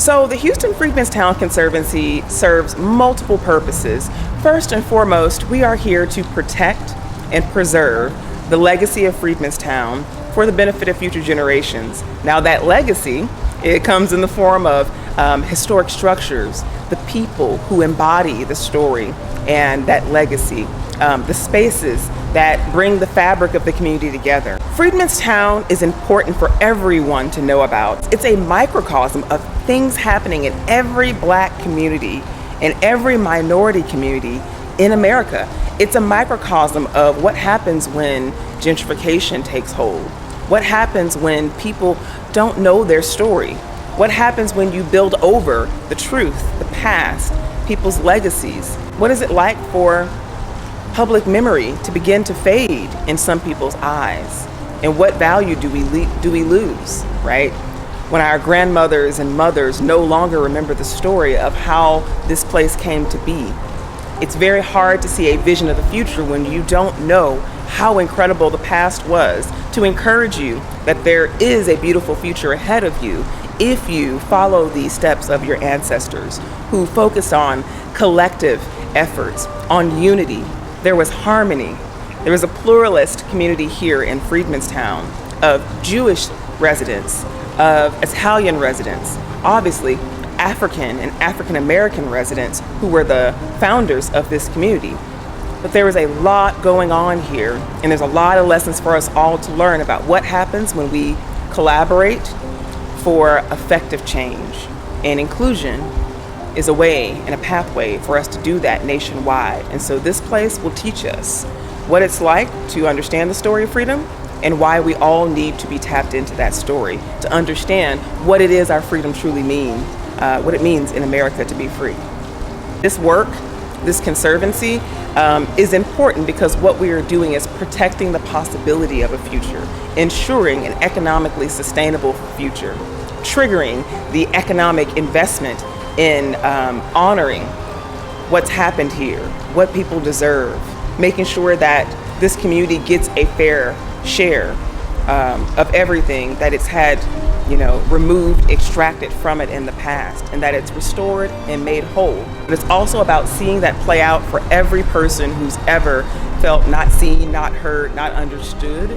So the Houston Freedmen's Town Conservancy serves multiple purposes. First and foremost, we are here to protect and preserve the legacy of Freedmen's Town for the benefit of future generations. Now that legacy, it comes in the form of historic structures, the people who embody the story and that legacy, the spaces that bring the fabric of the community together. Freedmen's Town is important for everyone to know about. It's a microcosm of things happening in every Black community and every minority community in America. It's a microcosm of what happens when gentrification takes hold. What happens when people don't know their story? What happens when you build over the truth, the past, people's legacies? What is it like for public memory to begin to fade in some people's eyes? And what value do we lose, right? When our grandmothers and mothers no longer remember the story of how this place came to be. It's very hard to see a vision of the future when you don't know how incredible the past was, to encourage you that there is a beautiful future ahead of you if you follow these steps of your ancestors who focused on collective efforts, on unity. There was harmony. There was a pluralist community here in Freedmen's Town of Jewish residents, of Italian residents, obviously African and African American residents who were the founders of this community. But there is a lot going on here, and there's a lot of lessons for us all to learn about what happens when we collaborate for effective change. And inclusion is a way and a pathway for us to do that nationwide. And so this place will teach us what it's like to understand the story of freedom and why we all need to be tapped into that story to understand what it is our freedom truly means, what it means in America to be free. This work, this conservancy, is important because what we are doing is protecting the possibility of a future, ensuring an economically sustainable future, triggering the economic investment in honoring what's happened here, what people deserve, making sure that this community gets a fair share of everything that it's had, removed, extracted from it in the past, and that it's restored and made whole. But it's also about seeing that play out for every person who's ever felt not seen, not heard, not understood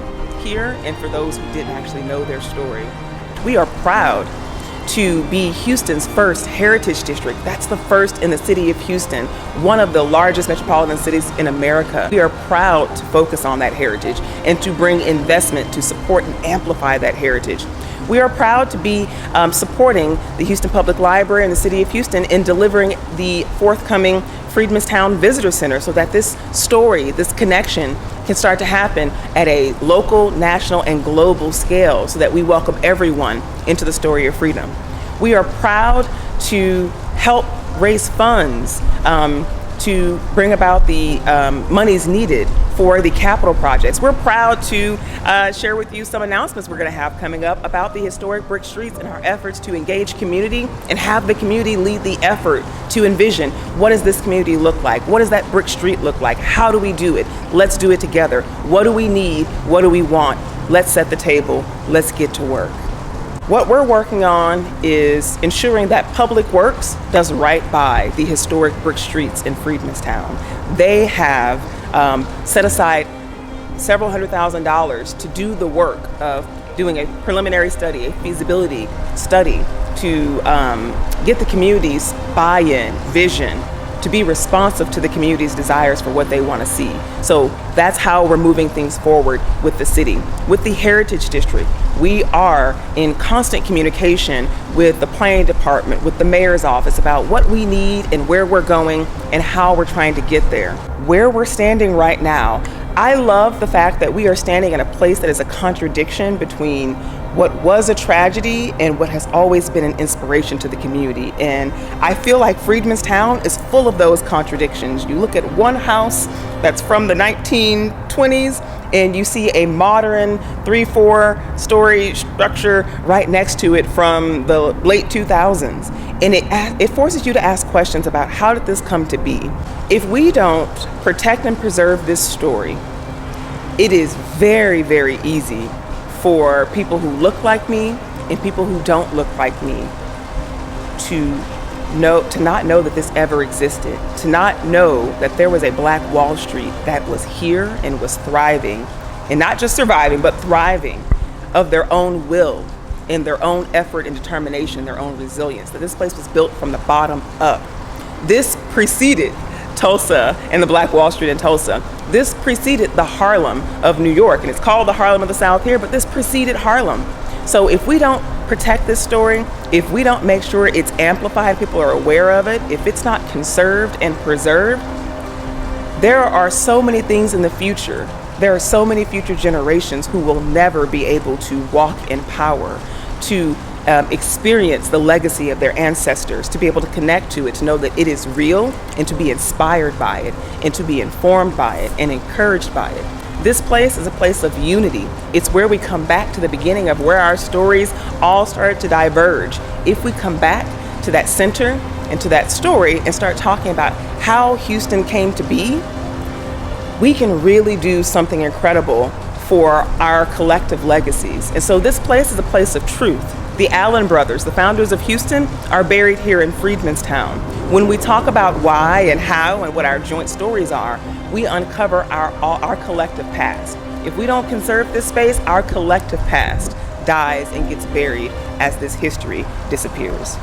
here, and for those who didn't actually know their story. We are proud to be Houston's first heritage district. That's the first in the city of Houston, one of the largest metropolitan cities in America. We are proud to focus on that heritage and to bring investment to support and amplify that heritage. We are proud to be supporting the Houston Public Library and the city of Houston in delivering the forthcoming Freedmen's Town Visitor Center so that this story, this connection can start to happen at a local, national, and global scale so that we welcome everyone into the story of freedom. We are proud to help raise funds to bring about the monies needed for the capital projects. We're proud to share with you some announcements we're going to have coming up about the historic brick streets and our efforts to engage community and have the community lead the effort to envision what does this community look like? What does that brick street look like? How do we do it? Let's do it together. What do we need? What do we want? Let's set the table. Let's get to work. What we're working on is ensuring that Public Works does right by the historic brick streets in Freedmen's Town. They have set aside several $100,000 to do the work of doing a preliminary study, a feasibility study to get the community's buy-in, vision, to be responsive to the community's desires for what they want to see. So that's how we're moving things forward with the city. With the Heritage District, we are in constant communication with the planning department, with the mayor's office about what we need and where we're going and how we're trying to get there. Where we're standing right now, I love the fact that we are standing in a place that is a contradiction between what was a tragedy and what has always been an inspiration to the community. And I feel like Freedmen's Town is full of those contradictions. You look at one house that's from the 1920s and you see a modern 3-4 story structure right next to it from the late 2000s. And it forces you to ask questions about how did this come to be? If we don't protect and preserve this story, it is very, very easy for people who look like me and people who don't look like me to not know that this ever existed, to not know that there was a Black Wall Street that was here and was thriving, and not just surviving, but thriving of their own will, in their own effort and determination, their own resilience, that this place was built from the bottom up. This preceded Tulsa and the Black Wall Street in Tulsa. This preceded the Harlem of New York, and it's called the Harlem of the South here, but this preceded Harlem. So if we don't protect this story, if we don't make sure it's amplified, people are aware of it, if it's not conserved and preserved, there are so many things in the future. There are so many future generations who will never be able to walk in power, to experience the legacy of their ancestors, to be able to connect to it, to know that it is real, and to be inspired by it, and to be informed by it, and encouraged by it. This place is a place of unity. It's where we come back to the beginning of where our stories all started to diverge. If we come back to that center and to that story and start talking about how Houston came to be, we can really do something incredible for our collective legacies. And so this place is a place of truth. The Allen brothers, the founders of Houston, are buried here in Freedmen's Town. When we talk about why and how and what our joint stories are, we uncover our collective past. If we don't conserve this space, our collective past dies and gets buried as this history disappears.